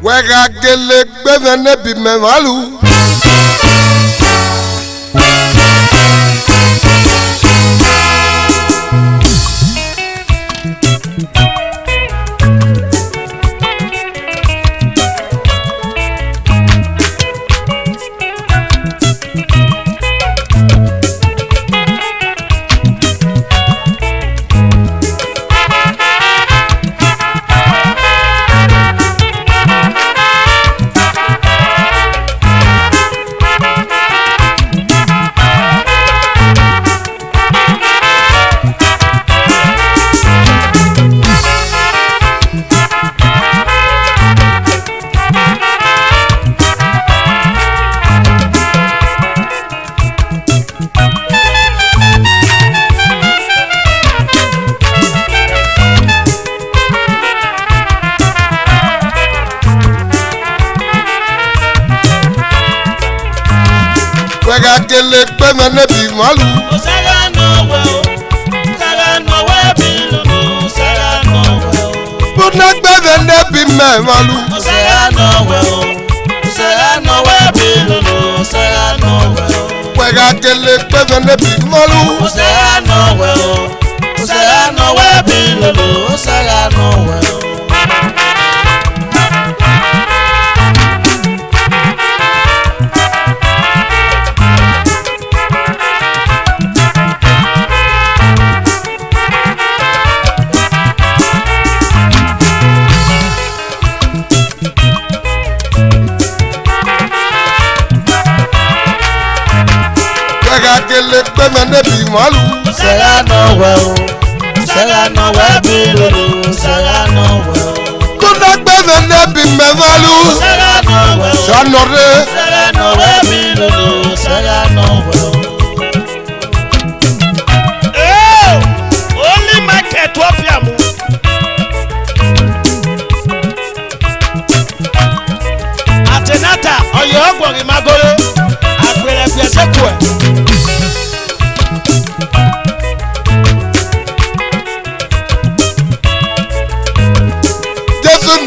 Wega gele gbevene bi mevalu. Wega gele gbevene bi malu. Osaga no well. Osaga no well bilulu. Osaga no well. Buna gbevene bi mevalu. Osaga no well. Osaga no well bilulu. Osaga no well. Wega gele gbevene bi malu. Osaga no well. Osaga no well bilulu. Osaga no well. Gele gbevene bi malu. Osaga no well. Osaga no well bilulu. Osaga no well. Buna gbevene bi mevalu. Osaga no well. Sanore. Osaga no well bilulu. Osaga no well. Only market wapiamu. Atenata oyo ogwori magore. Agbere fiasekwe.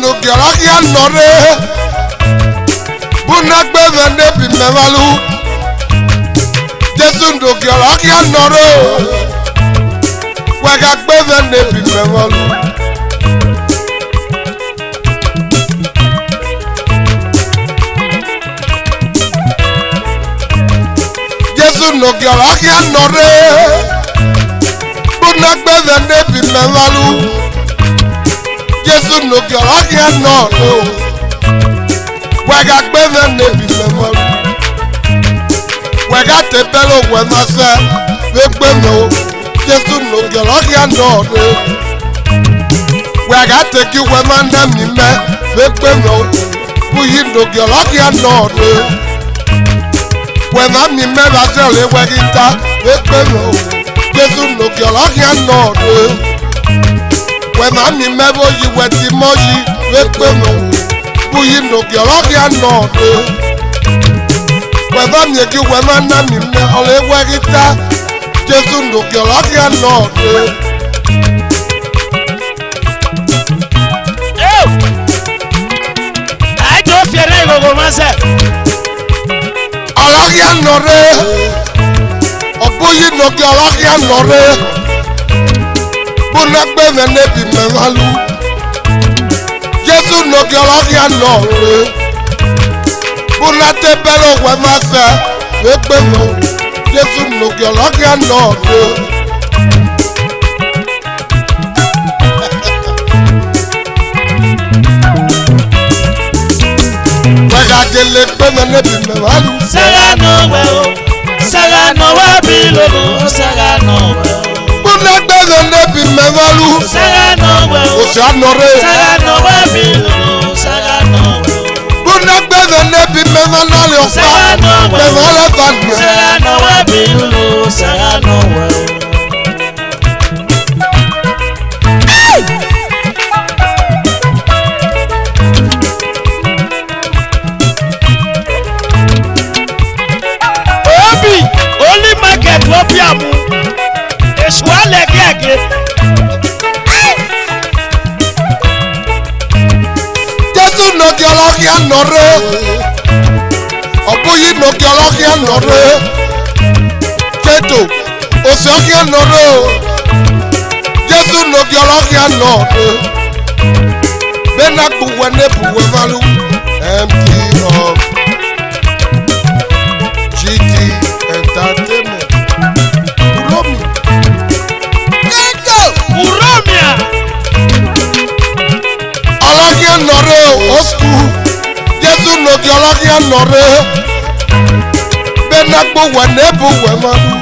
No garagia nore. Buna gbevene bi mevalu. Jesu no garagia nore. Wega gbevene bi mevalu. Jesu no garagia nore. Buna gbevene bi mevalu. Jesu no garagia nore. Wega gbevene bi mevalu. Wega tebelo wemase. Wegbemo. Jesu no garagia nore. Wega teki wemanda mime. Wegbemo. Buyi no garagia nore. Wema mime basele wegita. Wegbemo. Jesu no garagia nore. Wema mime boyi weti moyi. Wegbemo. Buyi no garagia nore. Wema miegi wemanda mime ole wegita. Jesu no garagia nore. I don't fear go myself. Garagia nore. Obuyi no garagia nore. Buna gbevene bi mevalu. Jesu no garagia nore. Buna tebelo wemase. Wegbemo. Jesu no garagia nore. Wega gele gbevene bi mevalu. Osaga no well. Osaga no well bilulu. Osaga no well. Buna gbevene bi mevalu. Osaga no well. Osanore. Osaga no well bilulu. Osaga no well. Buna gbevene bi mevalu. Osaga no well. Mevale banya. Osaga no well bilulu. Osaga no well. Only market wapiamu. Eswale gege. Jesu no garagia ọlọ́kìá nọ̀rẹ́ ọ̀bùyí nòkè ọlọ́kìá nọ̀rẹ́ kéto òsì ọkìá nọ̀rẹ́ o Jésù nòkè ọlọ́kìá nọ̀rẹ́ bẹ́ẹ̀ni àgbùwẹ̀ n'ebùwẹ̀ valu MD of GT Entertainment Uromi kéto Uromia. ọlọ́kìá nọ̀rẹ́ o school Jésù nòkè ọlọ́kìá nọ̀rẹ́ bẹ́ẹ̀ni àgbùwẹ̀ n'ebùwẹ̀ valu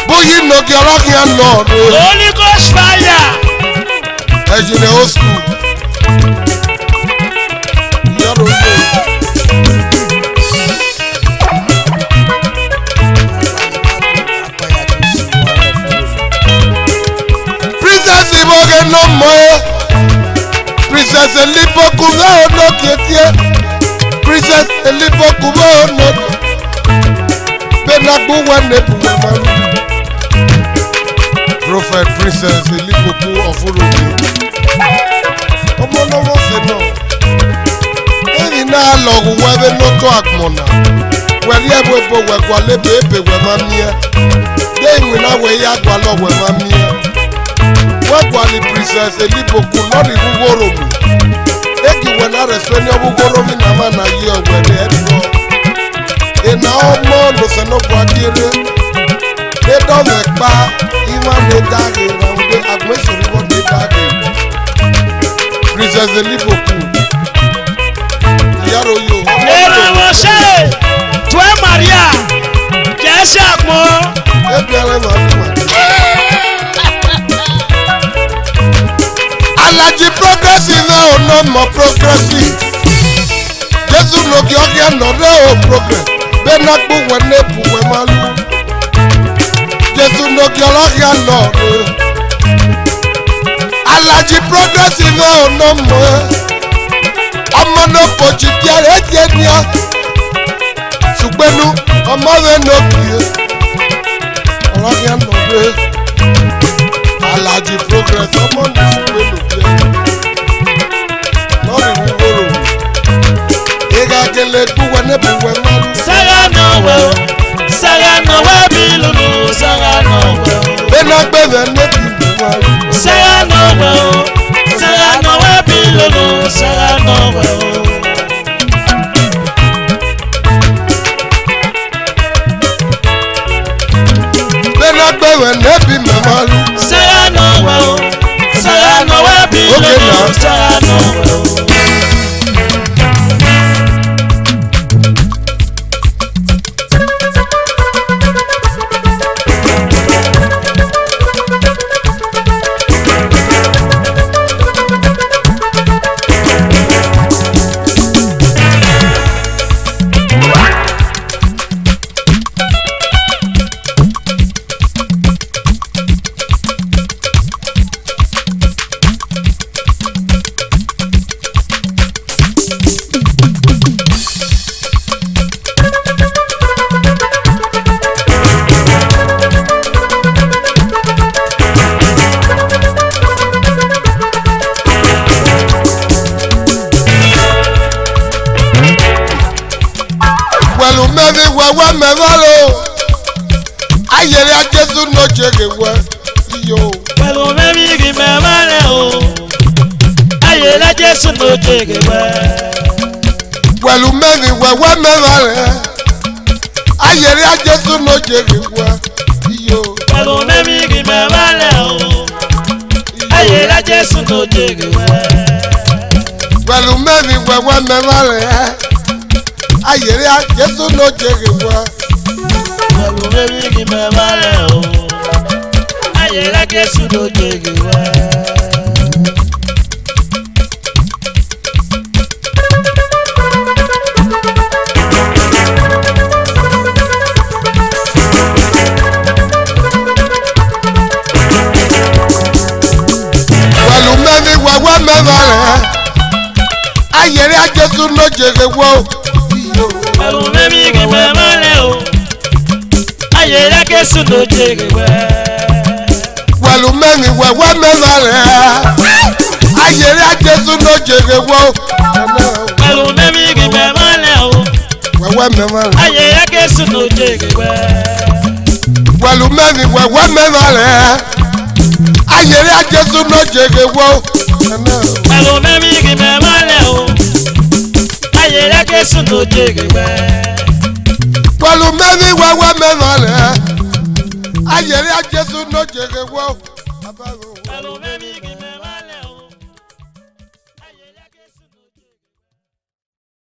bóyí nòkè ọlọ́kìá nọ̀rẹ́ Holy Ghost fire. ẹ̀jìn ní old school yọ̀rọ̀ yóò. Princess Iboge no more. Princess Elipo Kubo no Kietie. Princess Elipo Kubo no. Benagbu Wanebu Wemalu. Prophet Princess Elipo Kubo of Urugu. Ọmọ lọ́wọ́ ṣe náà. Èyí náà lọ wẹ́wẹ́ lọ́tọ́ àgbọ̀nà. Wẹ̀rí ẹ̀bùn ẹ̀bùn wẹ̀gbọ́ lébè èbè wẹ̀ máa ń yẹ. Dé ìwé náà wẹ̀ yá àgbà lọ wẹ̀ máa ń yẹ. Wẹ́gbọ́ ni Princess Elipo Kubo lọ́ọ̀rì wúwọ́rọ̀ mu. Egi wẹ̀ náà rẹ̀ sọ́ni ọ̀wúwọ́rọ̀ mi náà máa nà yí ọ̀wẹ̀ ní ẹ̀dùn. Ìnà ọmọ lọ́sẹ̀ náà bọ̀ adìrẹ́. Dédọ̀wẹ̀ pa ìwà ní dáàgì ìrànwọ́ àgbẹ̀sọ̀rọ̀ wọ́n dé dáàgì. Princess Elipo Kubo. Yàrá oyè o. Eromhonsele. Toi Maria. Jẹ́sí àpọ̀. Ebi ara ẹ̀ máa ń wà. Alaji progressive náà ò ná mọ̀ progressive. Jésù lòkè ọ̀gẹ̀ ànọ̀rẹ́ ò progress. Bẹ́ẹ̀ náà gbó wẹ̀ ní ebùwẹ̀ máa lù. Jésù lòkè ọ̀gẹ̀ ànọ̀rẹ́. Alaji progressive náà ò ná mọ̀ ẹ́. Ọmọ náà pọ̀jù díẹ̀ rẹ̀ díẹ̀ ní ọ́. Ṣùgbẹ́nu ọmọ rẹ̀ náà kì í. Ọ̀gẹ̀ ànọ̀rẹ́. Alaji progress ọmọ ní ṣùgbẹ́nu díẹ̀. Lọ́ọ̀rì wúwọ́rọ̀ wù. Ìgà gẹlẹ́ gbúwẹ̀ n'ebùwẹ̀ máa lù. Saga nọ̀wẹ̀ o. Saga nọ̀wẹ̀ bí lulu. Saga nọ̀wẹ̀ o. Bẹ́ẹ̀ náà gbẹ̀rẹ̀ n'ebi ìlú máa lù. Saga nọ̀wẹ̀ o. Saga nọ̀wẹ̀ bí lulu. Saga nọ̀wẹ̀ o. Bẹ́ẹ̀ náà gbẹ̀rẹ̀ n'ebi màmá lù. Saga nọ̀wẹ̀ o. Saga nọ̀wẹ̀ bí Okay, lulu. now. Saga nọ̀wẹ̀ o. Pẹ̀lú mẹ́rin wẹ̀wẹ́ mẹ́fà lò. Ayẹ̀rẹ̀ Jésù náà jẹ̀rẹ̀ wẹ̀ yíyó. Pẹ̀lú mẹ́mí kì mẹ́wàá rẹ̀ o. Ayé lẹ́jẹ̀ sùn ló jèrè wẹ̀. Pẹ̀lú mẹ́rin wẹ̀wẹ́ mẹ́fà rẹ̀. Ayẹ̀rẹ̀ Jésù náà jẹ̀rẹ̀ wẹ̀ yíyó. Pẹ̀lú mẹ́mí kì mẹ́wàá rẹ̀ o. Ayé lẹ́jẹ̀ sùn ló jèrè wẹ̀. Pẹ̀lú mẹ́rin wẹ̀wẹ́ mẹ́fà rẹ̀. Ayẹ̀rẹ̀ Jésù náà jẹ̀rẹ̀ wẹ̀. Pẹ̀lú mẹ́mí kì mẹ́wàá rẹ̀ o. Ayé lẹ́jẹ̀ sùn ló jèrè wẹ̀. Pẹ̀lú mẹ́rin wẹ̀wẹ́ mẹ́fà rẹ̀. Ayẹ̀rẹ̀ Jésù náà jẹ̀rẹ̀ wẹ̀ yíyó. Pẹ̀lú mẹ́mí kì mẹ́wàá rẹ̀ o. Ayé lẹ́jẹ̀ sùn ló jèrè wẹ̀. Pẹ̀lú mẹ́rin wẹ̀wẹ́ mẹ́fà rẹ̀. ayere ajesu no jege wo pẹ̀lú mẹ́mí gbígbẹ́ mọ́lẹ̀ o. wẹ́wẹ́ mẹ́mọ́ rẹ̀ ayẹyẹ kẹ́sù ló jẹ́ gbígbẹ́. pẹ̀lú mẹ́mí wẹ́wẹ́ mẹ́mọ́ rẹ̀ ayere ajesu no jege wo pẹ̀lú mẹ́mí gbígbẹ́ mọ́lẹ̀ o. ayẹyẹ kẹ́sù ló jẹ́ gbígbẹ́. pẹ̀lú mẹ́mí wẹ́wẹ́ mẹ́mọ́ rẹ̀ ayere ajesu no jege wo. pẹ̀lú mẹ́mí gbígbẹ́ mọ́lẹ̀ o. ayẹyẹ kẹ́sù ló jẹ́ gbígbẹ́.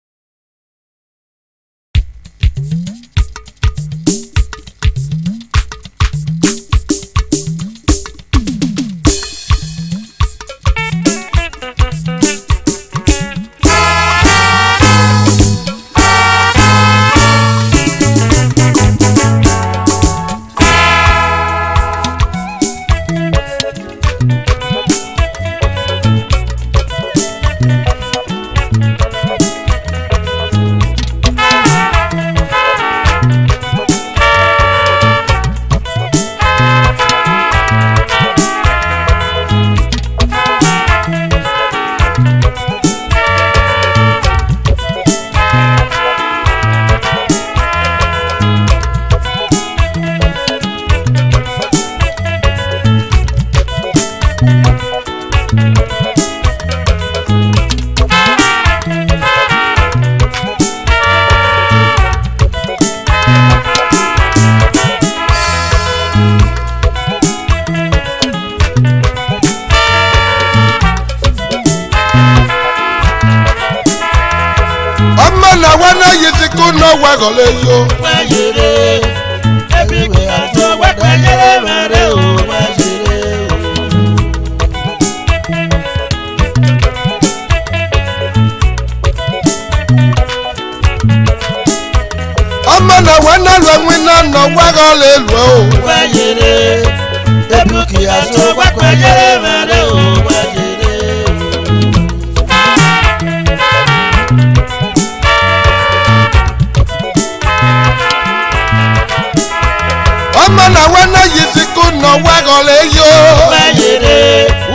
No wagole yo. Wajere, ebi kwe ato wajere mare o wajere. Ọmọ na wana lo wina no wagole lo. Wajere, ebi kwe ato wajere mare o wajere. Ọmọ na wana yisiku no wagole yo. Wajere,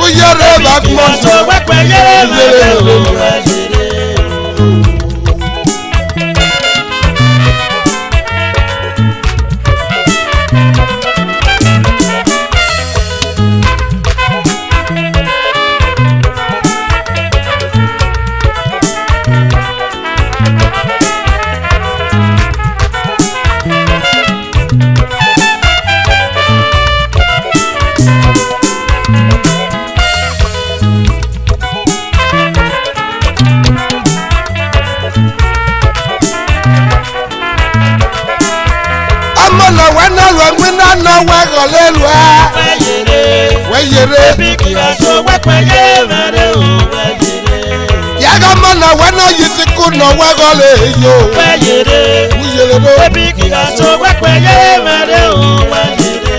uyere bagmoto wajere mare o wajere. No wagole lo. Wajere, ebi kwe ato wajere mare o wajere. yaga mana wana yisiku no wagole yo. Wajere, Uyere do. ebi kwe ato wajere mare o wajere.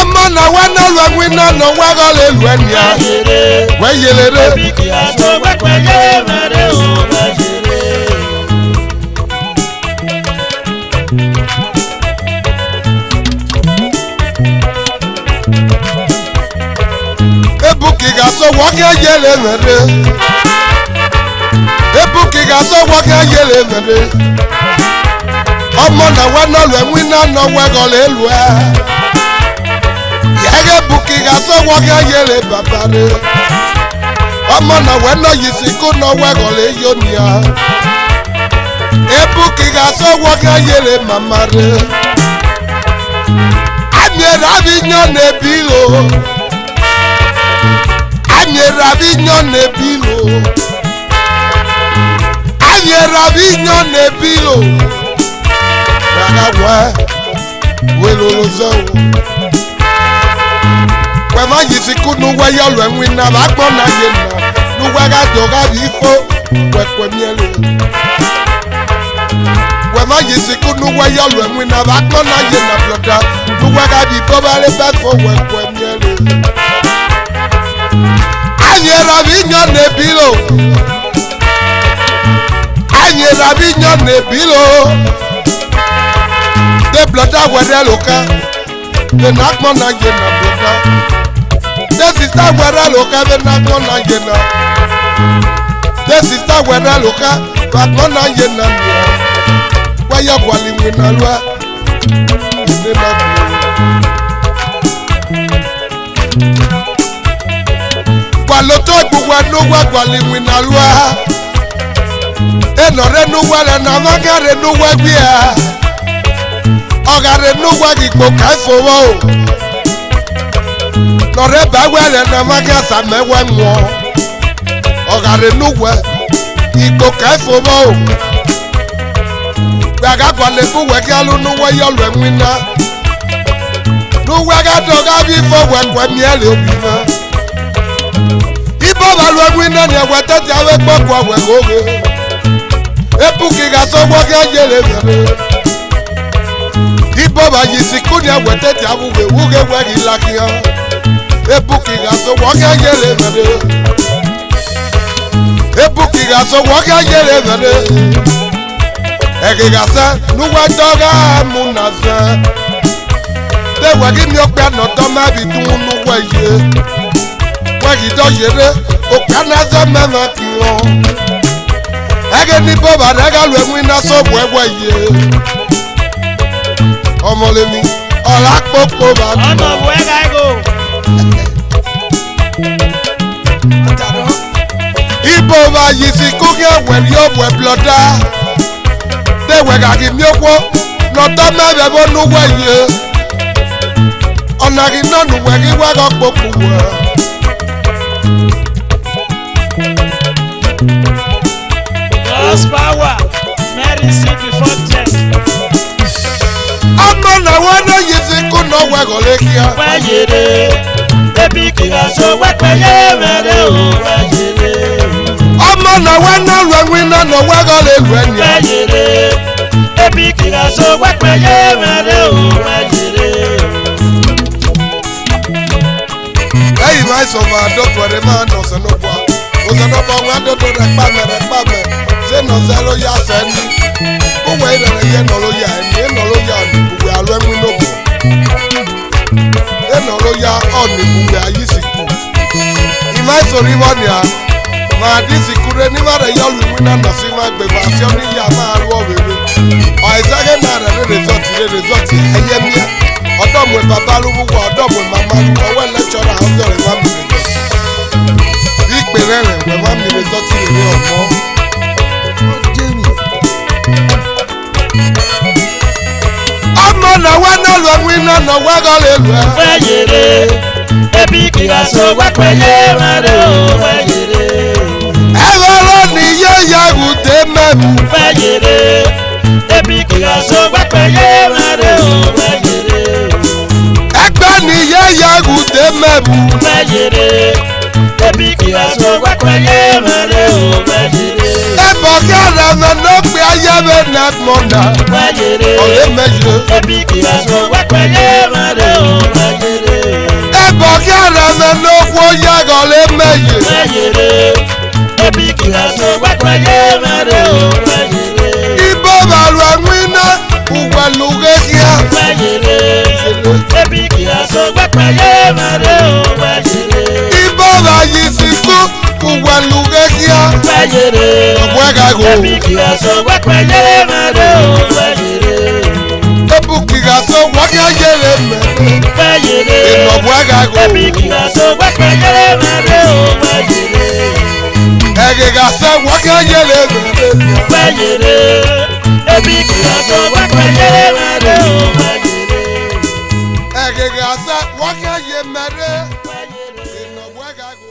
Ọmọ na wana lo wina no wagole lo enia. Wajere, Wajere do. ebi kwe ato wajere mare o wajere. Ebuki ga so wage yele mere. Ebuki ga so wage yele mere. Ọmọ na wana lo wina no wagole lo. Yage buki ga so wage yele babare. Ọmọ na wana yisiku no wagole yo nia. Ebuki ga so wage yele mamare. Anyera vinyo ne bilo. Anyera vinyo ne bilo. Anyera vinyo ne bilo. Ragawa welolozo. Kwema yisiku nuwa yalo enwina bagbona yena. Nuwa ga joga bifo kwekwe miele. Kwema yisiku nuwa yalo enwina bagbona yena bloda. Nuwa ga bifo bale befo kwekwe miele. Anyera vinyo ne bilo. Anyera vinyo ne bilo. De bloda wede loka. De nakmo na ye na bloda. The sister were loka be na kona yena. The sister were loka ba kona yena. Wa ya kwali wina lwa. Ne na. Kwa loto gwa no wa kwali wina lwa. E no re no wa na ma ga re no wa bia. Ogare no wa gi ko kai fo wo. Lọ́rẹ́ bá wẹ̀rẹ̀ náà má kí àṣà mẹ́wẹ́ wọn. Ọ̀gàrẹ̀ núwẹ̀ ìgbò kẹ́fọ́ bọ́ o. Gbàgà gbàlẹ̀ fún wẹ̀ kí alónúwẹ̀ yọ̀lù ẹ̀wìn náà. Núwẹ̀ gàdọ̀ gábí fọwọ́ ẹ̀kọ́ ẹ̀mí ẹ̀ lè wí mọ́. Ibọ̀ bá lu ẹ̀wìn náà ni ẹ̀wẹ̀ tẹ́tí awẹ́ gbọ́kọ̀ ọ̀wẹ̀ lóore. Epu kìgà sọ́wọ́ kí ayé lè bẹ̀rẹ̀. Ibọ̀ bá yìí sìnkú ni ẹ̀wẹ̀ tẹ́tí awúwẹ̀ wúgẹ̀ wẹ̀rì lákìá. Ebukiga so waka yele vade. Ebukiga so waka yele vade. Ekiga sa nuwa doga munaza. De wagi mi okpa no to ma bi tun nuwa ye. Wagi do yere okpa na za mama kiwo. Ege ni boba daga lu emu na so bwewe ye. Omolemi ola popo ba. Ono bwega go. Ibo va yisi kuge wẹ̀rí ọ̀bọ̀ ẹ̀blọ̀dá. Dẹ̀wẹ̀ kàkì mi owó lọ́tọ́ mẹ́rẹ̀ bó nu wẹ̀yẹ. Ọ̀nà kì náà nù wẹ̀rí wẹ́rọ̀ kpokù wẹ̀. God's power, Mary see before death. Ọmọ náà wọ́n náà yisi kú náà wẹ̀rọ̀ lẹ́kìá. Wẹ́yẹ̀rẹ̀, ebi kìlá so wẹ́pẹ̀yẹ mẹ́rẹ̀ o wẹ́yẹ̀rẹ̀. Ọmọ náà wọ́n náà lu ẹ̀wìn náà nà wẹ́rọ̀ lè lu ẹ̀yẹ. Wẹ́yẹ̀rẹ̀, ebi kìlá so wẹ́pẹ̀yẹ mẹ́rẹ̀ o wẹ́yẹ̀rẹ̀. Ẹ̀yìn máa sọ̀rọ̀ àdọ́tọ̀ rẹ̀ máa nà ọ̀sẹ̀ náà bọ̀. Ọ̀sẹ̀ náà bọ̀ wọn àdọ́tọ̀ rẹ̀ pàmẹ̀. Ṣé nà ọ̀sẹ̀ ló yá sẹ́ni? Òwe ìrẹ̀lẹ̀ yẹ nà ló yá ẹni, ẹ̀ nà ló yá òwe àlọ́ ẹ̀wìn náà bọ̀. Ẹ̀ nà ló yá ọ̀nì òwe àyíṣìkù. Ìmá ìsòrí wọ́n ni à. Máa dín sìkúrẹ́ ní máa rẹ̀ yọ̀lù ìwé náà nà sí máa gbẹ̀gbẹ̀ àti ọ́ níyà máa rú ọ̀wẹ̀wẹ̀. Ọ̀ẹ́sàgẹ́ náà rẹ̀ rẹ̀zọ̀tì ẹyẹ mìíràn. Ọ̀dọ́mù bàbá lówó wọ ọ̀dọ́mù màmá lówó ọwọ́ ẹlẹ́tọ̀ọ̀rọ̀ àwọn ọjọ́ rẹ̀ máa mìíràn lọ. Bí ìpèrè rẹ̀ wẹ̀ máa mìíràn tọ́tì rẹ̀ ní ọ̀mọ́. Ọmọ náà wá náà lọ wí náà nà wẹ́gọ́ lè lù ẹ́. Wẹ́yẹ̀rẹ̀, ebi kìlá so wẹ́pẹ̀yẹ mẹ́rẹ̀ o wẹ́yẹ̀rẹ̀. Ẹ̀rọ lónìí yé yàgò dé mẹ́mu. Wẹ́yẹ̀rẹ̀, ebi kìlá so wẹ́pẹ̀yẹ mẹ́rẹ̀ o wẹ́yẹ̀rẹ̀. Ẹgbẹ́ ni yé yàgò dé mẹ́mu. Wẹ́yẹ̀rẹ̀, ebi kìlá so wẹ́pẹ̀yẹ mẹ́rẹ̀ o wẹ́yẹ̀rẹ̀. Ẹ̀bọ̀ kí ara mi ló pe ayé mi nà mọ̀nà. Wẹ́yẹ̀rẹ̀, Ọ̀rẹ́ méje. ebi kìlá so wẹ́pẹ̀yẹ mẹ́rẹ̀ o wẹ́yẹ̀rẹ̀. Ẹ̀bọ̀ kí ara mi ló kó yàgò lé méje. Wẹ́yẹ̀rẹ̀, ebi kìlá so wẹ́pẹ̀yẹ mẹ́rẹ̀ o wẹ́yẹ̀rẹ̀. Ibo bàlù ẹ̀wìn náà kúwẹ̀ lùgé kíá. Wẹ́yẹ̀rẹ̀, ebi kìlá so wẹ́pẹ̀yẹ mẹ́rẹ̀ o wẹ́yẹ̀rẹ̀. Ibo bà yìí sí kú kúwẹ̀ lùgé kíá. Wẹ́yẹ̀rẹ̀, Ọ̀pọ̀ ẹ̀ka gò. ebi kìlá so wẹ́pẹ̀yẹ mẹ́rẹ̀ o wẹ́yẹ̀rẹ̀. Ebu kìgà so wọ́kí ayé lè mẹ́. Wẹ́yẹ̀rẹ̀, Ìnọ̀bù ẹ̀ka gò. ebi kìlá so wẹ́pẹ̀yẹ mẹ́rẹ̀ o wẹ́yẹ̀rẹ̀. Ẹ̀gìgà so wọ́kí ayé lè mẹ́. Wẹ́yẹ̀rẹ̀, ebi kìlá so wẹ́pẹ̀yẹ mẹ́rẹ̀ o wẹ́yẹ̀rẹ̀. Ẹ̀gìgà so wọ́kí ayé mẹ́rẹ̀. Ìnọ̀bù ẹ̀ka gò.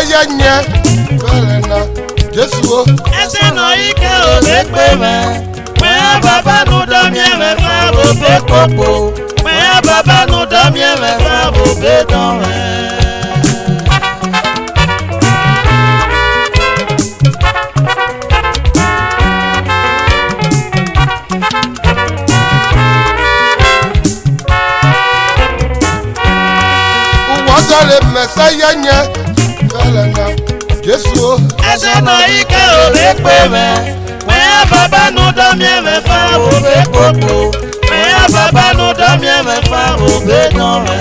yanye belena Jesu Esan Oyeeee obekpe me Mwen baba nou damye me fa obe popo Mwen baba nou damye me fa obe donwe Uwazale mesaya nye belena Jesu Esan Oyeeee obekpe me Mwen baba nou damye me fa obe popo Mwen baba nou damye me fa obe donwe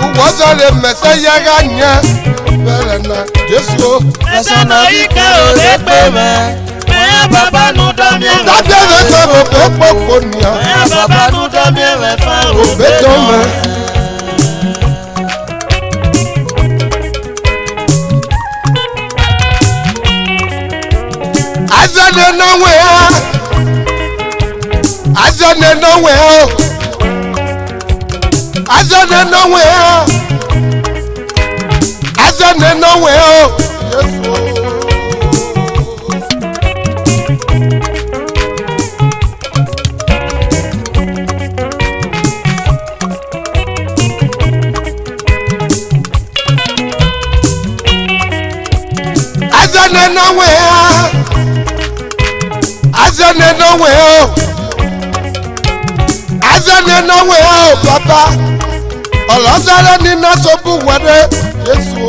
Uwazale mesaya ganye belena Jesu Esan Oyeeee obekpe me Mwen baba nou damye me fa Dadele se obe poponia Mwen baba nou damye me fa obe Obedome donwe Azane nwe Azane nwe Azane nwe Azane nwe Yesu Azane nwe Azane nwe Azane nwe papa Olazare ni nasobu wade Yesu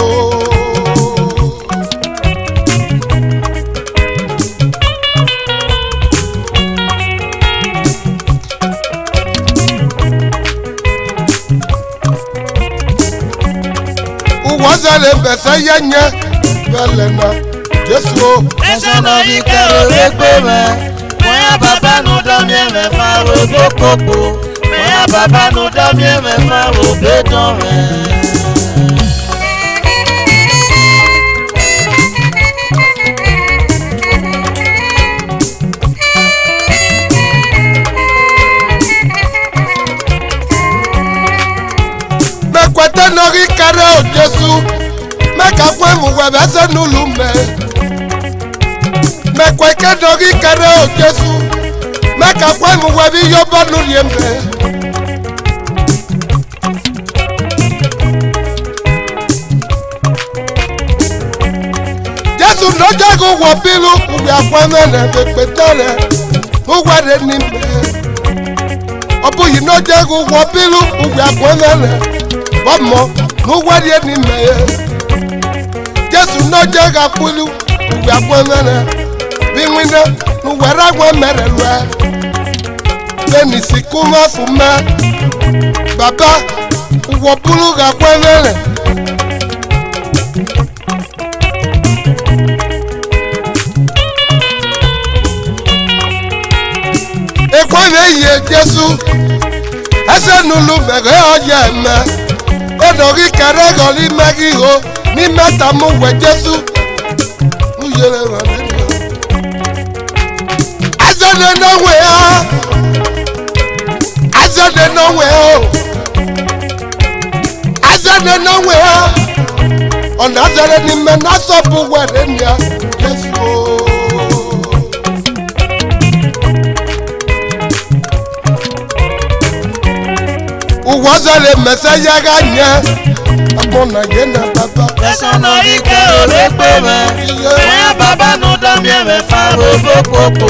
Uwazale mesaya nye belena Jesu Esan Oyeeee obekpe me Mwen baba nou damye me fa obe popo Mwen baba nou damye me fa obe donwe Mekwete nori kare o Jesu Meka kwe muwebe se nulume Mekweke nori kare o Jesu Meka kwe muwebi yoba nuliembe Jesu no jago wapilu Uwe akwemene bekwetele Uwere nimbe Obuyi no jago wapilu Uwe akwemene Bamo Uwere nimbe Jesu no jago wapilu Uwe akwemene Bingwine Uwere akwemene lwe Beni sikuma fume Baba Uwe bulu akwemene Ekwene ye Jesu Ese nulu mege oye me Edori kere goli megi ho Ni meta muwe Jesu Uyele wanene Azane no we ha Azane no we ho Azane no we ha Ona azane ni me nasobu wedenya Jesu Uwazale mesaya ganye Abona yena baba Esan Oyeeee obekpe me Mwen baba nou damye me fa obe popo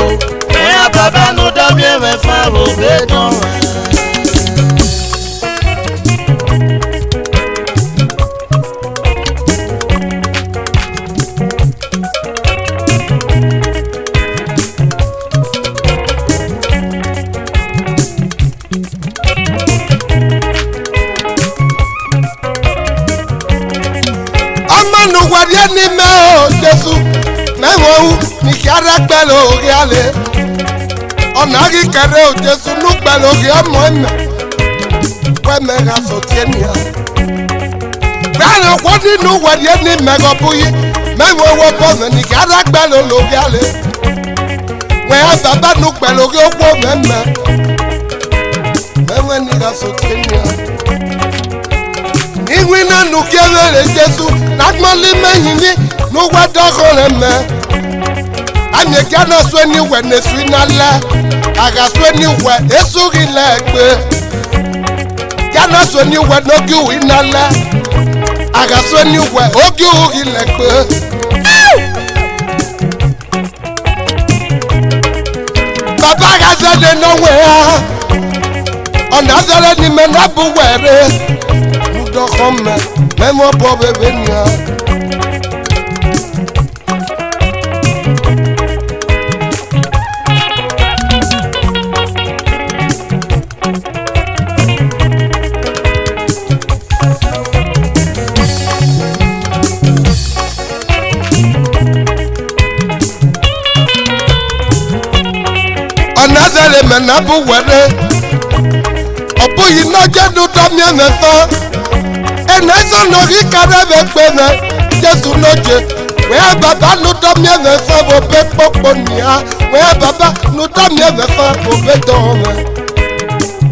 Mwen baba nou damye me fa obe donwe Amanu wadye ni me o Jesu Yàrá gbẹ̀lẹ̀ òkè alẹ̀. Ọ̀nà kíkẹrẹ òjèṣu nú gbẹ̀lẹ̀ òkè ọmọ ẹ̀mẹ̀. Wẹ́mẹ̀ ra sọ̀tì ẹ̀nìyà. Gbẹ̀lẹ̀ òkú nínú wẹ̀dí ẹni mẹ́gọ̀ bóyí. Mẹ́wọ́ owó bọ́ọ̀mẹ̀ ní yàrá gbẹ̀lẹ̀ òkè alẹ̀. Wẹ́ bàbá nú gbẹ̀lẹ̀ òkè òkú mẹ́mẹ́. Mẹ́wọ́ ni ra sọ̀tì ẹ̀nìyà. Ìwé náà nù kí ẹ̀rẹ̀ Jésù. Lágbọ́nlé mẹ́yìn ní nú wẹ́dọ́kọ̀ rẹ̀ mẹ́. Anye kiana swe ni we nesu inale aga swe ni we esuri legbe kiana swe ni we nogi inale aga swe ni we ogi legbe baba ga zele no we ona zele ni me na bu were mudo khome memo bo bebe nia Anazele menabu were Obu yina jedu domi emefa Enezo no rikare vekpene Jesu noje Wea baba nu domi emefa Vobe popo niya Wea baba nu domi emefa Vobe dome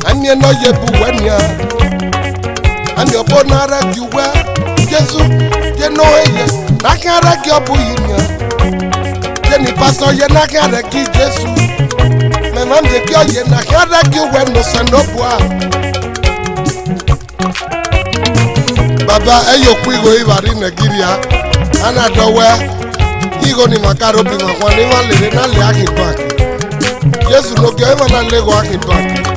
Anye no yebu wenya Anye obo nara kiwe Jesu Jeno eye Nakara ki obu yinya Jeni paso ye nakara ki Jesu Mama mzeki oye na kada ki weno sanobwa Baba eyo kuigo ibari Nigeria Ana dowe Igo ni makaro bi makwani walere na le aki bank Yesu no ge ema na lego aki bank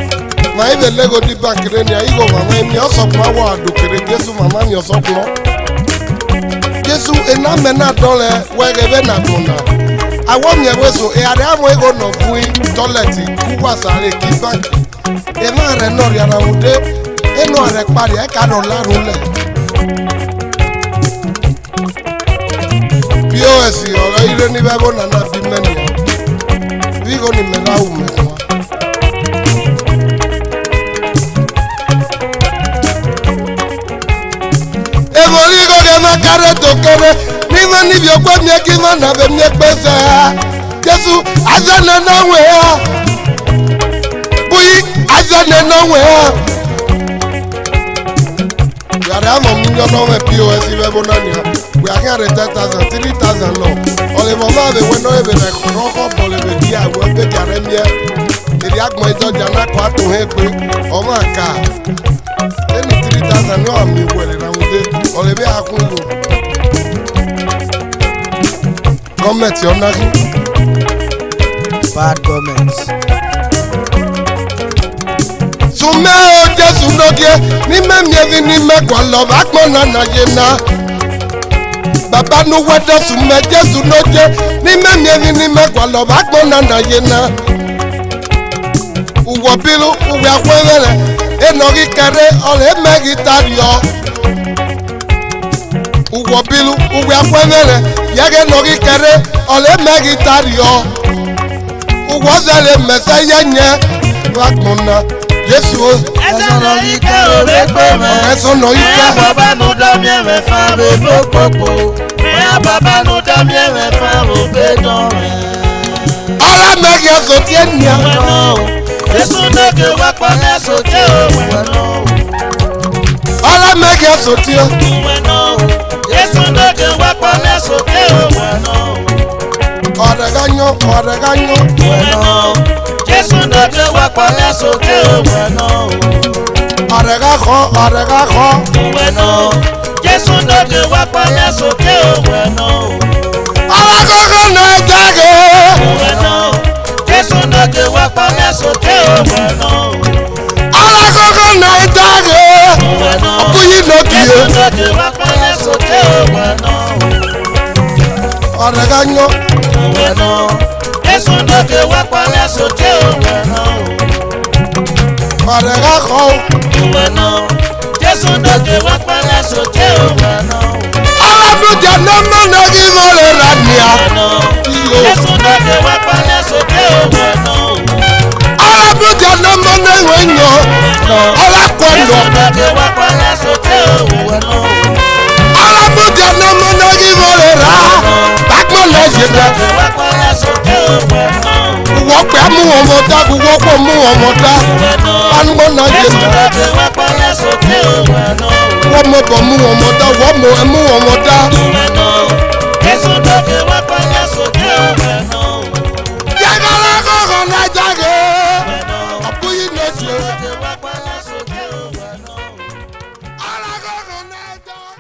Ma ibe lego di bank reni ya igo mama emi osokuma wa adokere Yesu mama mi osokuma Yesu ena mena dole wegebe na gona Àwọn mi ẹ̀wẹ̀ so ìyàrá àwọn ego nọ fún tọ́lẹ̀tì kú wà sáré kí báńkì. Ìmọ̀ rẹ̀ náà rí ara wọn dé inú rẹ̀ parí ẹ̀ka náà lárùn lẹ̀. POS ọ̀rọ̀ ire ní bẹ́ẹ̀ nana bí mẹ́nu ọ̀. Bí kò ní mẹ́ta wù mẹ́ta wá. Èmo ní kò kẹ́ máa kárẹ́ tó kéré. Nígbà níbi ọgbẹ́ mi kí n máa nàbẹ̀ mi pèsè Jésù azẹ́nẹ̀ náà wẹ̀ ẹ́ Bùyí azẹ́nẹ̀ náà wẹ̀ ẹ́ Yàrá àmọ̀ mi yọ náà wẹ̀ POS ibẹ̀ bó náà nìyà Wẹ̀ àkíyàn rẹ̀ 10,000 3,000 lọ Ọ̀lẹ́mọ̀ máa bẹ̀ wẹ̀ náà ẹ̀bẹ̀ rẹ̀ kọ́kọ́ bọ̀lẹ̀ bẹ̀ di àwọ̀ ẹgbẹ́ kàrẹ́ mi ẹ́ Èdè àgbọ̀n ìjọjà náà kọ́ àtòhẹ́ pé ọmọ àká Ẹni 3,000 ní ọ̀mí wẹ̀lẹ̀ náà wọ́dé ọ̀lẹ́bẹ̀ àkún lò Government you're not bad government. Sume o Jesu nogie ni memievi ni megwa love akmona na yena. Baba nu wedo sume Jesu nogie ni memievi ni megwa love akmona na yena. Uwo bilu uwe akwevele enogi kere ole megi tario. Uwo bilu uwe akwevele yege nogi kere ole megi tario. Uwo zele mese yenye wakmona Jesu Esan Oyeeee obekpeme. Esan Oyeeee baba nu dami emefa bebo popo. Baba nu dami emefa obedome. Ola megi asoti enya. Jesu noge wakpa nesoke oweno. Ola megi asoti o. Jesu noge wakpa nesoke oweno. Ọ̀rẹ́gányọ́. Jesu noge wakpa nesoke oweno. Ọ̀rẹ́gá kọ́. Jesu noge wakpa nesoke oweno. Alákọ̀ọ́kọ́ náà jáde. Jesu noge wakpa nesoke oweno. Alákọ̀ọ́kọ́ náà jáde. Ọ̀pọ̀yìn lókìí. Jesu noge wakpa nesoke oweno. Ọ̀rẹ́gányọ́. Jesu noge wakpa nesoke oweno. Ọ̀rẹ́gá kọ́. Jesu noge wakpa nesoke oweno. Alábùjá náà mọ̀ náà kí wọ́n lè rà níyà. Jesu noge enyo ọla kwendo ọla buja na mano yivore ra takmo na yebe wo pe mu omo da wo ko mu omo da anmo na yebe wo mo bo mu omo da wo mo mu omo da yagala ko na jage apuyi no je ala ko na jage.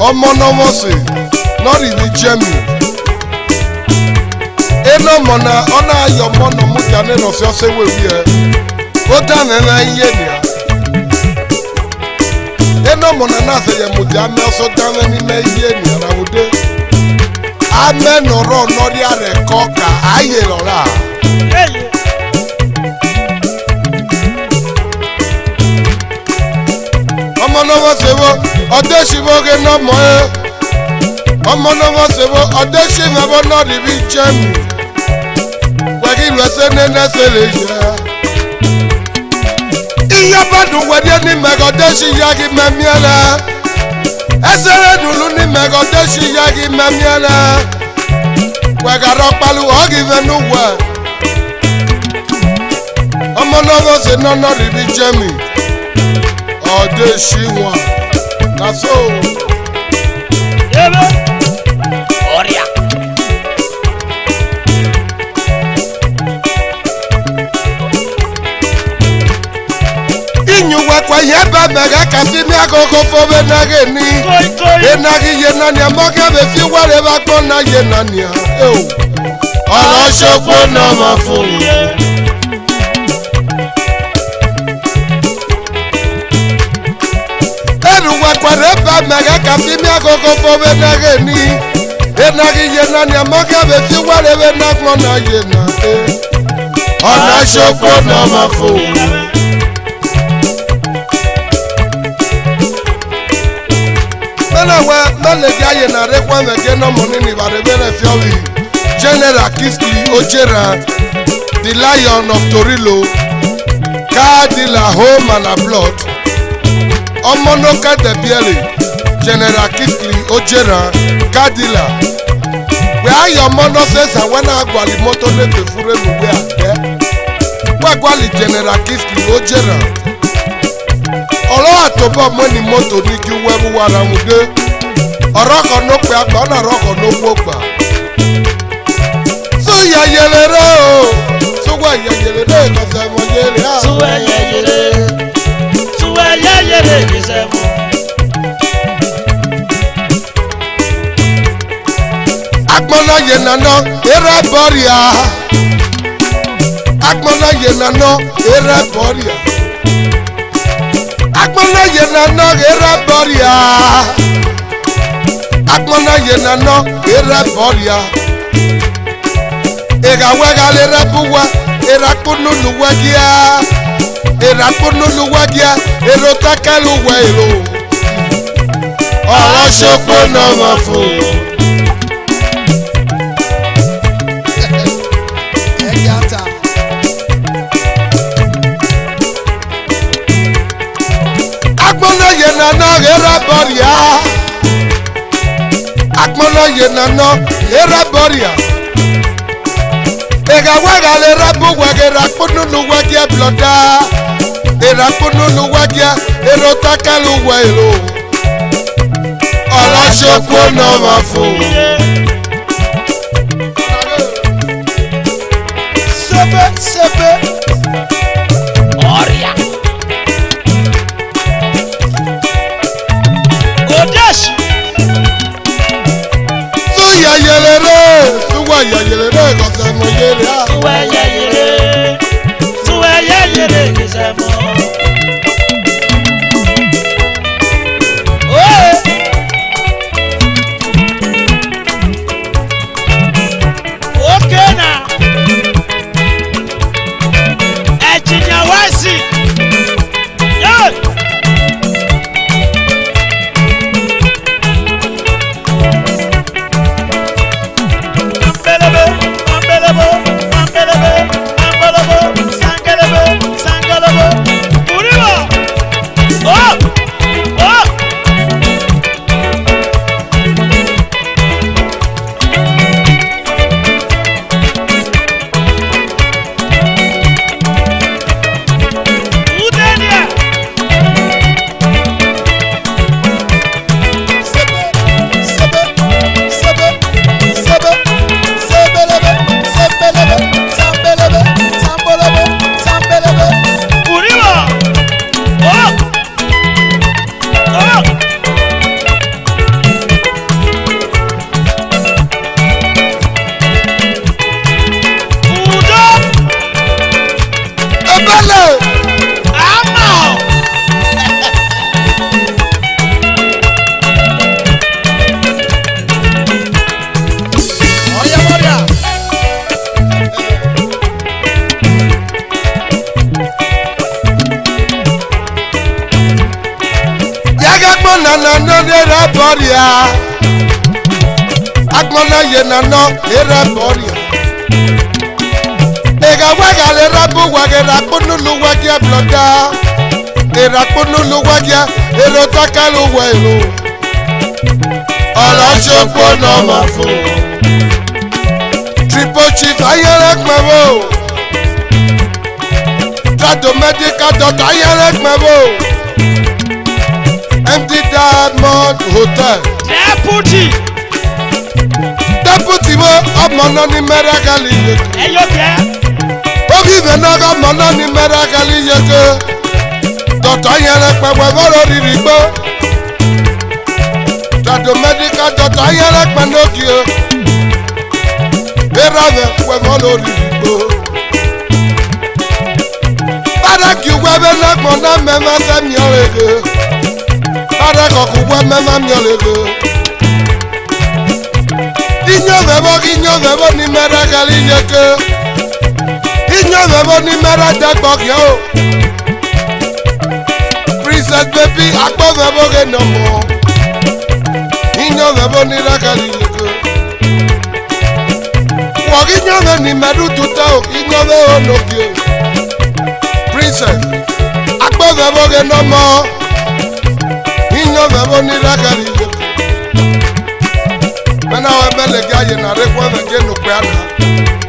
Omonomosi, not in the Germany. Eno mona, ona yo mono mutane no fiose we here. Ota na yenia. Eno mona na se ye mutame so tane ni na yenia na wude. Amen oro no dia rekoka aye lora. Omonomosi wo, ode shiboge no mo. ọmọnọmọ sebo ọdẹsí mẹbọ náà níbi jẹmi wẹgí lọsẹ nẹnẹsẹ lè yẹ iyabadun wẹdẹ ní mẹgọ ọdẹsí yagi mẹmiẹlẹ ẹsẹrẹ dùnú ní mẹgọ ọdẹsí yagi mẹmiẹlẹ wẹgàdọ palu ọgì fẹnu wẹ ọmọnọmọ sẹ nọnà níbi jẹmi ọdẹsí wọn naso. Oria. Inyuwa kwa yeba mega kasimi akoko fobe nage ni. Enagi yenania moga be fi wale bakpo na yenania. Ọ̀rọ̀ ṣokwo na ma fún. Enuwa kwa reba mega kasimi akoko fobe nage ni. Enagi yenania moga be fi wale be nakmo na yena. Ọ̀rọ̀ ṣokwo na ma fún. Mẹ́lẹ̀kì ayé na rẹ́pọ̀ ẹ̀mẹ̀kẹ́ náà mọ̀ nínú ìbàdàn bẹ́rẹ̀ fíọ́wì General Kingsley Oyeeee the Lion of Torilo car dealer home and abroad ọmọnókè dẹ̀bíẹ̀lì General Kingsley Oyeeee car dealer wẹ́ ayọ̀ mọ́nà sẹ́sà wẹ́n náà gbàlì mọ́tò lẹ́gbẹ̀ẹ́ fúrẹ́ lùwẹ́ àgbẹ̀ wẹ́ gbàlì General Kingsley Oyeeee ọ̀rọ̀ àtọ́bọ̀ mọ́ni mọ́tò ní kí wẹ́rú wàrà mú dé ọ̀rọ̀ kan ló pe àgbà ọ̀nà ọ̀rọ̀ kan ló wó gbà. Súyà yẹlẹrẹ o súwà yẹyẹlẹrẹ ìkọsẹ̀ mọ yẹlẹ a. Súwà yẹyẹlẹ ìkọsẹ̀ mọ. Agbọ́nà yẹn nànà eré bọ́ọ̀rìà. Agbọ́nà yẹn nànà eré bọ́ọ̀rìà. Agbọ́nà yẹn nànà eré bọ́ọ̀rìà. Agbọ́nà yẹn nànà eré bọ́ọ̀rìà. Ìgàwẹ́gà lè rẹ́ búwa ìràkúnnú lùwẹ́gíà. Ìràkúnnú lùwẹ́gíà èrò kẹ́kẹ́ lùwẹ́ èrò. Ọ̀rọ̀ ṣokwo náà máa fò. Agbọ́nà yẹn nànà eré bọ́ọ̀rìà. Agbọ́nà yẹn nànà eré bọ́ọ̀rìà. Ìgàwẹ́gà lè rẹ́ búwa ìràkúnnú lùwẹ́gíà blọ̀dá. Ìràkúnnú lùwẹ́gíà èrò kẹ́kẹ́ lùwẹ́ èrò. Ọ̀rọ̀ ṣokwo náà máa fò. Sẹ́pẹ́. Oria. Odeshi. Súyà yẹlẹrẹ súwà yẹyẹlẹrẹ ìkọsẹ̀ mọ yẹlẹ a. Súwà yẹyẹlẹ ìkọsẹ̀ mọ. Okay now. Ejinya wasi. Yeah. Agmona yena no era boria. Ega waga le rabu waga rakunu lu wagia bloda. Era kunu lu wagia ero takalu welo. Ala chopo no mafo. Triple chief ayere kmavo. Trado medical doctor ayere kmavo. Empty Diamond Hotel. Deputy mo ọmọnà ní mẹ́rẹ́gàlì yege. Ẹyọ jẹ́. Ogi ìfẹ̀nàgà ọmọnà ní mẹ́rẹ́gàlì yege. Dọ̀tọ̀ ayẹrẹ pẹ̀wẹ̀ fọ́rọ̀ rírì gbó. Trado medical doctor ayẹrẹ pẹ̀ n'ogi o. Bẹ́ẹ̀rẹ̀ pẹ̀ fọ́rọ̀ rírì gbó. Bárẹ̀kì wẹ́bẹ̀ lẹ́gbọ̀n náà mẹ́mẹ́ sẹ́mi ọ̀rẹ́gẹ́. Bárẹ̀kọ̀kù wẹ́ mẹ́mẹ́ mi ọ̀rẹ́gẹ́. Inyo vebo ni mera gali yeke. Inyo vebo ni mera degbok yo. Princess baby akpo vebo ge no mo. Inyo vebo ni ragali yeke. Wog inyo ve ni meru tuta o. Inyo ve ono kyo. Princess akpo vebo ge no mo. Inyo vebo ni ragali yeke. Mena we mele gaye na rekwa venje no kwana.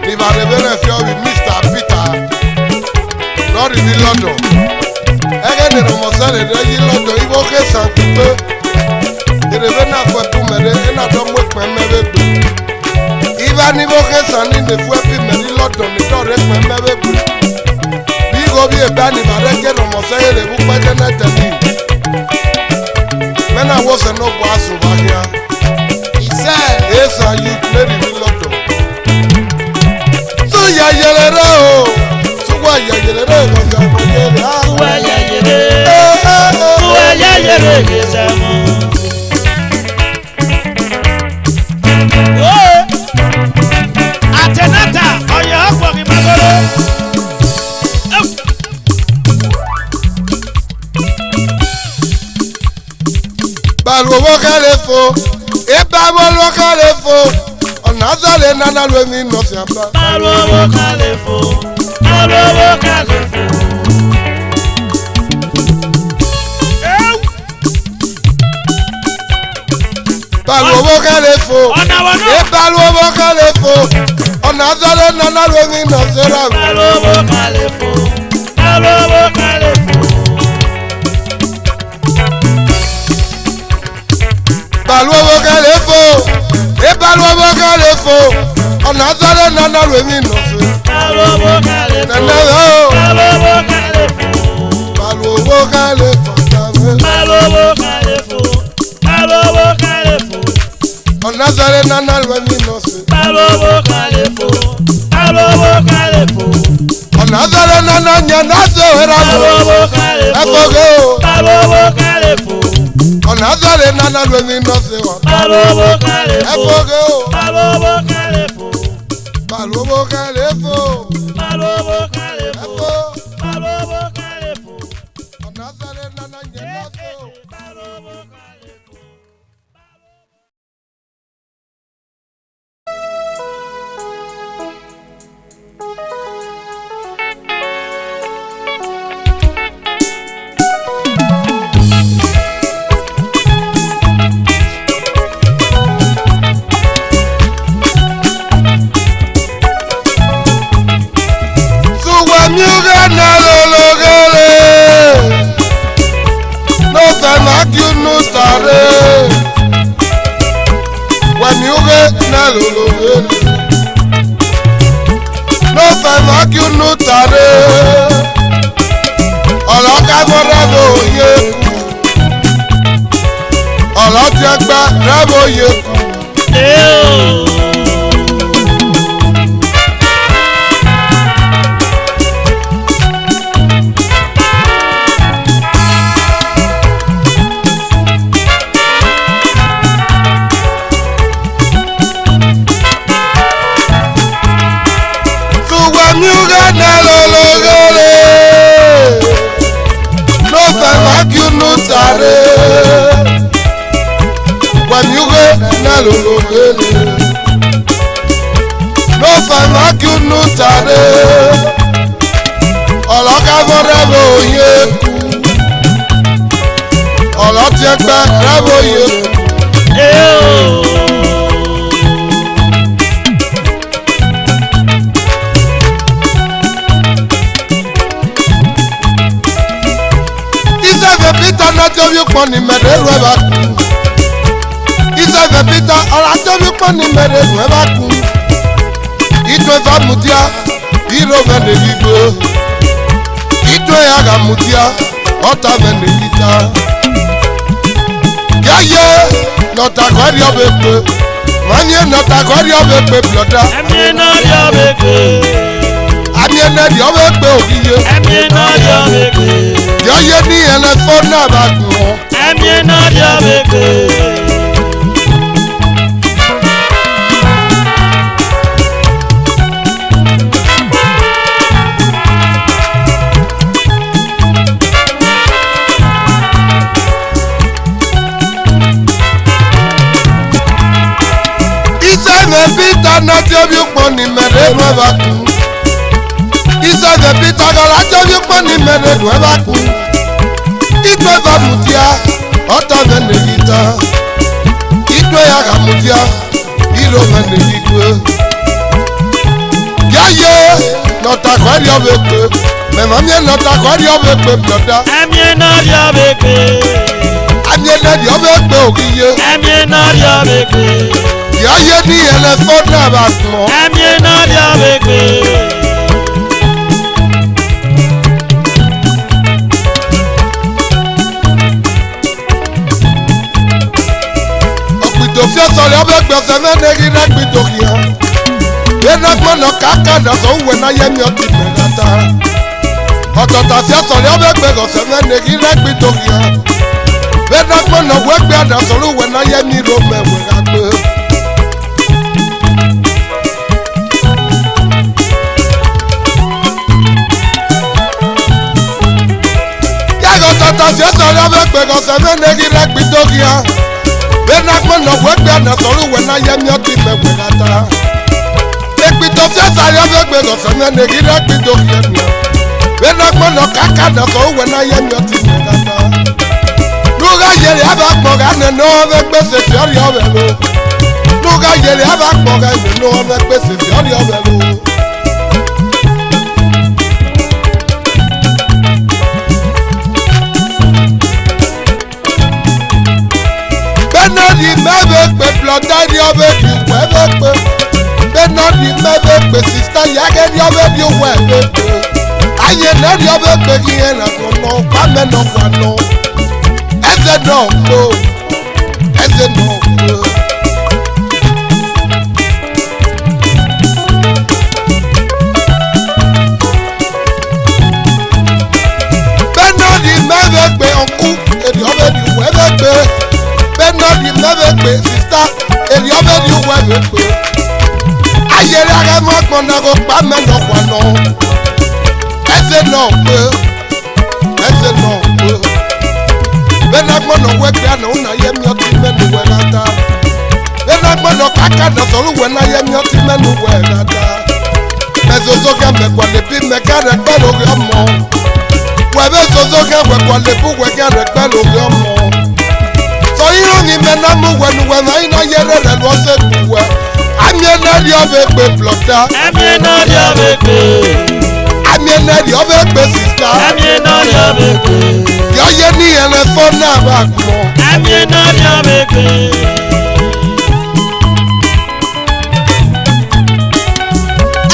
Ni va revele fio with Mr. Peter. Lord in London. Ege ni Eromhonsele de yi London ibo ke san pipe. Ere ve na fwe pu mere ena do mwe pe mebe gbe. Iva ni bo ke san ni ne fwe pi me ni London ni do re pe mebe gbe. Bi go bi e ba ni va rege Eromhonsele le bu pe de na tani. Mena wo se no bo aso ba hia. Esan Oyeeee in London. So ya yelere o. So wa ya yelere o. Suwa ya yere. Suwa ya yere yesamu. Atenata oyo ọkọ mi magoro. Balu wo kale fo. Eba wolo kalefo, onazale nana lweni no siamba. Baluwo kalefo, baluwo kalefo. Baluwo kalefo, ebaluwo kalefo, onazale nana lweni no siamba. Baluwo kalefo, baluwo kalefo. Baluwo kalefo, ebaluwo kalefo, onazale nana lweni no siamba. Baluwo kalefo, baluwo kalefo. Baluwo kalefo, Baluwo kalefo, baluwo kalefo. onazale nana lweni no siamba. Baluwo kalefo, baluwo kalefo. Onazale nana nyana se weramo. Baluwo kalefo, Efoge o. baluwo kalefo. Onazale nana lweni no siamba. Baluwo kalefo, Efoge o. baluwo kalefo. Baluwo kalefo. Baluwo kalefo, Efo. baluwo kalefo. Onazale nana nyana se o. Baluwo kalefo. Miuga na lologele. No fema kiunu sare. Wa miuga na lologele. No fema kiunu sare. Oloka rabo yeku. Olojagba rabo yeku. Miuga na lologele. No fema kiunu sare. wamiuge nalologele n'ofamakiunu tade ọlọkafọdẹbẹ oye ku ọlọtiẹgbẹ rẹbẹ oye ku. Isẹ̀fẹ̀ Peter n'atẹ́bí pọ̀ ní mẹ́rẹ̀ẹ́rù ẹ̀ bá kú. Isẹ̀fẹ̀ Peter ọ̀làtẹ́bí pọ̀ ní mẹ́rẹ̀ẹ́rù ẹ̀ bá kú. Ìtò ẹ̀fà mùtíà ìró mẹ́lẹ̀ yígbó. Ìtò ẹ̀yàgà mùtíà ọ̀tá mẹ́lẹ̀ yíta. Yáyé nọ̀tàkọ́rí ọ̀bẹ pé. Mọ̀nyé nọ̀tàkọ́rí ọ̀bẹ pé blọ̀dá. Ẹ̀mí náà yọ ọbẹ̀ pé. Àmì ẹ̀nẹ́dì ọ̀bẹ pé òkìyé. Ẹ̀mí náà yọ ọbẹ̀ pé. Yáyé ní ẹlẹ́fọ́ náà bá gùn ọ́. Ẹ̀mí náà yọ ọbẹ̀ pé. Isẹ̀fẹ̀ Peter n'atẹ́bí pọ̀ ní mẹ́rẹ̀ẹ́rù ẹ̀ bá kú. Isẹ̀fẹ̀ Peter n'atẹ́bí pọ̀ ní mẹ́rẹ̀ẹ́rù ẹ̀ bá kú. Ìtò ẹ̀fà mùtíà ọ̀tá mẹ́lẹ̀ yíta. Ìtò ẹ̀yàgà mùtíà ìró mẹ́lẹ̀ yígbó. Yáyé nọ̀tàkọ́rí ọ̀bẹ pé mẹ̀mọ́mí nọ̀tàkọ́rí ọ̀bẹ pé blọ̀dá. Ẹ̀mí náà yọ ọbẹ̀ pé. Àmì ẹ̀nẹ́dì ọ̀bẹ pé òkìyé. Ẹ̀mí náà yọ ọbẹ̀ pé. Yáyé ní ẹlẹ́fọ́ náà bá gùn ọ́. Ẹ̀mí náà yọ ọbẹ̀ pé. Ọ̀pìtò fiẹ́sọ̀rọ̀ ọ̀bẹ gbẹ̀sẹ̀ mẹ́nẹ́rì rẹ́gbìtò kìá. Enagbọ́nà kàkà dàsọ̀ òwe náà yẹ́mi ọtí bẹ̀rẹ̀ ta. Ọ̀tọ̀tà fiẹ́sọ̀rọ̀ ọ̀bẹ gbẹ̀sẹ̀ mẹ́nẹ́rì rẹ́gbìtò kìá. Enagbọ́nà wẹ́gbẹ́ àdàsọ̀ òwe náà yẹ́mi rọ́mẹ̀wẹ̀ àgbẹ̀. Ọ̀tọ̀tà fiẹ́sọ̀rọ̀ ọ̀bẹ gbẹ̀sẹ̀ mẹ́nẹ́rì rẹ́gbìtò kìá. Enagbọ́nà wẹ́gbẹ́ àdàsọ̀ òwe náà yẹ́mi ọtí bẹ̀rẹ̀ ta. Ekpito fiẹ́sọ̀rọ̀ ọ̀bẹ gbẹ̀sẹ̀ mẹ́nẹ́rì rẹ́gbìtò kìá. Enagbọ́nà kàkà dàsọ̀ òwe náà yẹ́mi ọtí bẹ̀rẹ̀ ta. Nuga yẹlẹ aba kpọga nínú ọbẹ gbèsè fiọri ọbẹ lo. Nuga yẹlẹ aba kpọga nínú ọbẹ gbèsè fiọri ọbẹ lo. Bẹ́nọ́dì mẹ́fẹ́ pé blọ̀dá ní ọbẹ̀ di wọ́ ẹ̀fẹ́ pé. Bẹ́nọ́dì mẹ́fẹ́ pé sista yàgẹ́ ní ọbẹ̀ di wọ́ ẹ̀fẹ́ pé. Ayé nẹ́ẹ̀dì ọbẹ̀ pé kí yẹn nà kó nọ pàmẹ́ nọ wà nọ. Ẹsẹ̀ náà kó ẹsẹ̀ náà kó. Bẹ́nọ́dì mẹ́fẹ́ pé ọkú èdè ọbẹ̀ di wọ́ ẹ̀fẹ́ pé. Bẹ́nọ́dì mẹ́fẹ́ pé sista èdè ọbẹ̀ di wọ́ ẹ̀fẹ́ pé. Ayẹyẹ ara mọ́ gbọ́dọ̀ kó pàmẹ́ nọ wà nọ. Ẹsẹ̀ náà kó ẹsẹ̀ náà kó. Benagbọ́nà wẹ́gbẹ́ àná ọ̀nà yẹmi ọtí mẹ́nu wẹ̀ dáadáa. Benagbọ́nà kàkà dọ̀sọ̀rọ̀ wẹ̀ náà yẹmi ọtí mẹ́nu wẹ̀ dáadáa. Mẹ́soso kẹ́mẹ́ kwalẹ̀ bí mẹ́ká rẹ̀ pẹ́ lórí ọmọ. Wẹ̀bẹ́ soso kẹ́mẹ́ kwalẹ̀ bí wẹ̀ká rẹ̀ pẹ́ lórí ọmọ. Sọyún mi mẹ́ná mú wẹ̀nu wẹ̀ náà iná yẹrẹ rẹ̀ lọ́sẹ̀ kú wẹ̀. Àmì ẹ̀nẹ́rì ọbẹ̀ pé blọ̀dá. Ẹ̀mí náà yọ ọbẹ̀ pé. Àmì ẹ̀nẹ́rì ọbẹ̀ pé sista. Ẹ̀mí náà yọ ọbẹ̀ pé. Yọ̀ọ́yẹ́ ní ẹlẹ́fọ́ náà bá gbọ́. Ẹ̀mí náà yọ ọbẹ̀ pé.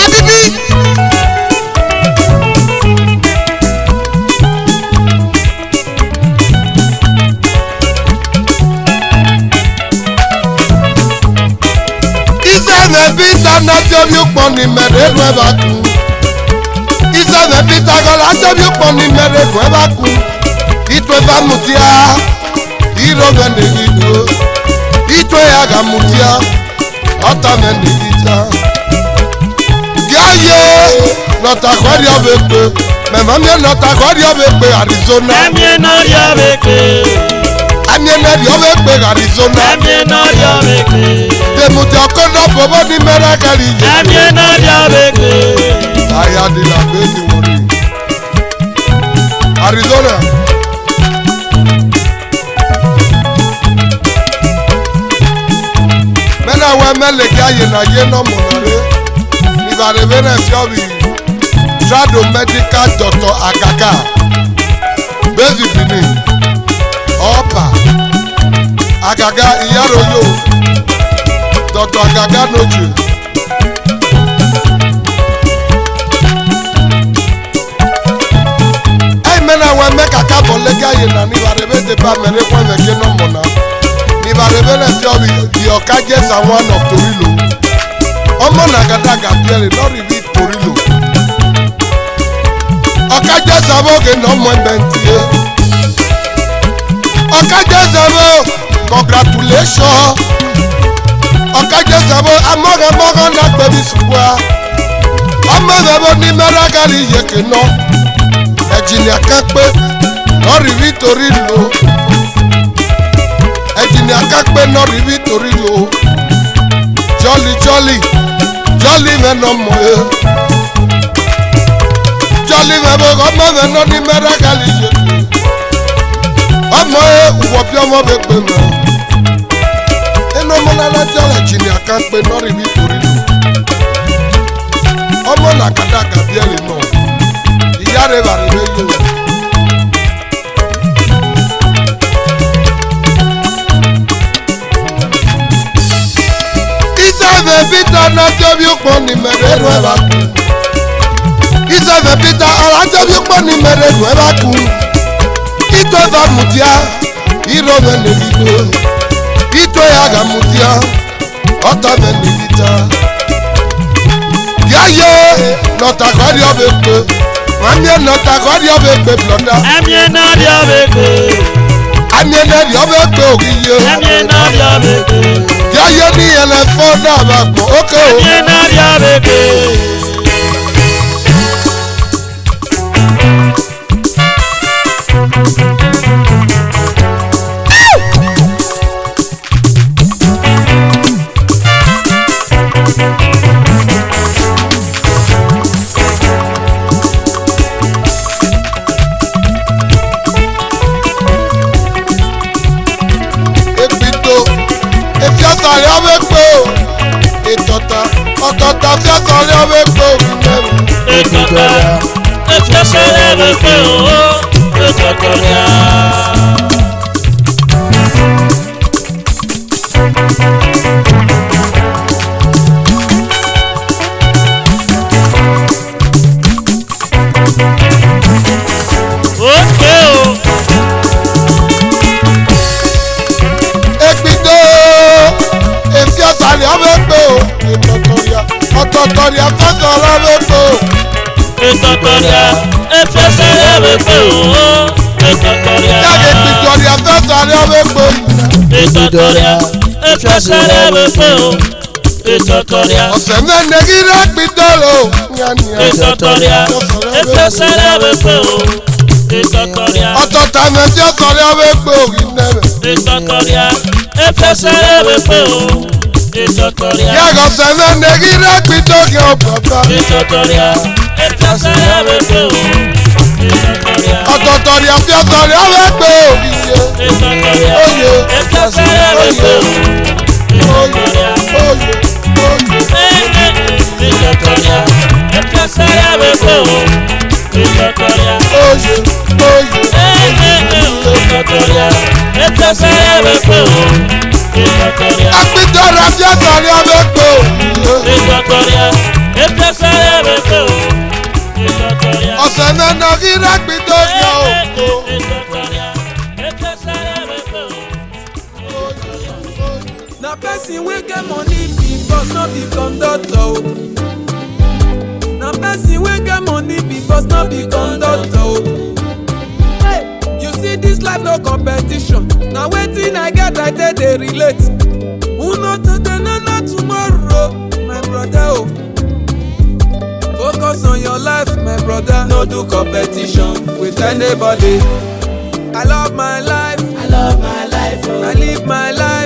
Adimi. Isẹ̀fẹ̀ Peter n'atẹ́bí pọ̀ ní mẹ́rẹ̀ẹ́rù ẹ̀ bá kú. Isẹ̀fẹ̀ Peter n'atẹ́bí pọ̀ ní mẹ́rẹ̀ẹ́rù ẹ̀ bá kú. Ìtò ẹ̀fà mùtíà ìró mẹ́lẹ̀ yígbó. Ìtò ẹ̀yàgà mùtíà ọ̀tá mẹ́lẹ̀ yíta. Yáyé nọ̀tàkọ́rí ọbẹ̀ pé mẹ̀mọ́mí nọ̀tàkọ́rí ọbẹ̀ pé Arizona. Ẹ̀mí náà yọ ọbẹ̀ pé. Àmì ẹ̀nẹ́rì wekpe Arizona. Amie no dio wekpe. Temuti okono bobo ni mera kali. Amie no dio wekpe. Aya di la bezi wori. Arizona. Mena we mele kaye na ye no monare. Ni ba revena siobi. Trado medical doctor Agaga. Bezi Benin. Opa. Agaga Iyaroyo. Dr. Agaga Noju. Hey mena we make a couple lega yena ni ba rebe de ba mere kwa meke no mona. Ni ba rebe na siobi the Okajes are one of Torilo. Omo na Gadaga Pierre no reveal Torilo. Okajes aboge no mo bentie. Okajes abo congratulations. Okajes abo amoga na baby subwa. Amoga ni meragali yeke no. Ejini akakpe no reveal Torilo. Ejini akakpe no reveal Torilo. Jolly me no mo. Jolly me bo ọmọ me no ni meragali yeke. Ọmọ uwo bi ọmọ be pe mo. Eno mo na la jala jini akakpe no reveal Torilo. Ọmọ na Gadaga biele no. Iyare ba re yo. Peter na jobi ukpo ni mere rueba ku. Iseve Peter ala jobi ukpo ni mere rueba ku. Ito eva mutia, iro vene ligo. Ito yaga mutia, ota vene lita. Yaye, nota kodi obekwe. Mamie nota kodi obekwe blonda. Amie no dio wekpe. Amie nedi obekwe ogiye. Amie no dio wekpe. Yaye ni ele fonda bako oke o. Amie no dio wekpe. Epito, efiasa le obekwe o. Etota, otota fiasa le obekwe o. Etotoria, efiasere wekpe o. Etotoria. Oke o. Epito, efiasa le obekwe o. Etotoria, ototoria fiasa le obekwe o. Etotoria, efiasere wekpe o. Etotoria. Yage pitoria fiasa le obekwe o. Etotoria, efiasere wekpe o. Etotoria. Ọ̀sẹ̀ mẹ́rin gíra pitolo. Etotoria, efiasere wekpe o. Etotoria. Ọ̀tọ̀ta mẹ́tí ọ̀sọ̀rẹ́ ọ̀wẹ́gbẹ́ òrì nẹ́rẹ̀. Etotoria, efiasere wekpe o. Etotoria. Yàgò ọ̀sẹ̀ mẹ́rin gíra pitolo ọ̀pọ̀pọ̀. Etotoria, efiasere wekpe o. Etotoria. Ọ̀tọ̀tọ̀rì àfi ọ̀sọ̀rẹ́ ọ̀wẹ́gbẹ́ òrì yẹ. Etotoria, Oyè efiasere wekpe o. Etotoria. oyè. Etotoria, efiasere wekpe o. Etotoria. Oyè. Etotoria, efiasere wekpe o. Etotoria. Àpitọ́rọ̀ àfi ọ̀sọ̀rẹ́ ọ̀wẹ́gbẹ́ òrì yẹ. Etotoria, efiasere wekpe o. Etotoria. Ọ̀sẹ̀ mẹ́rin gíra pitolo. Etotoria, efiasere wekpe o. Na person wey get money be boss, no be conductor o. Na person wey get money be boss, no be conductor o. Hey, you see this life no competition. Na wetin I get I take dey relate. Who know today no know tomorrow, my brother o. Focus on your life, my brother. No do competition with anybody. I love my life. I love my life. I live my life.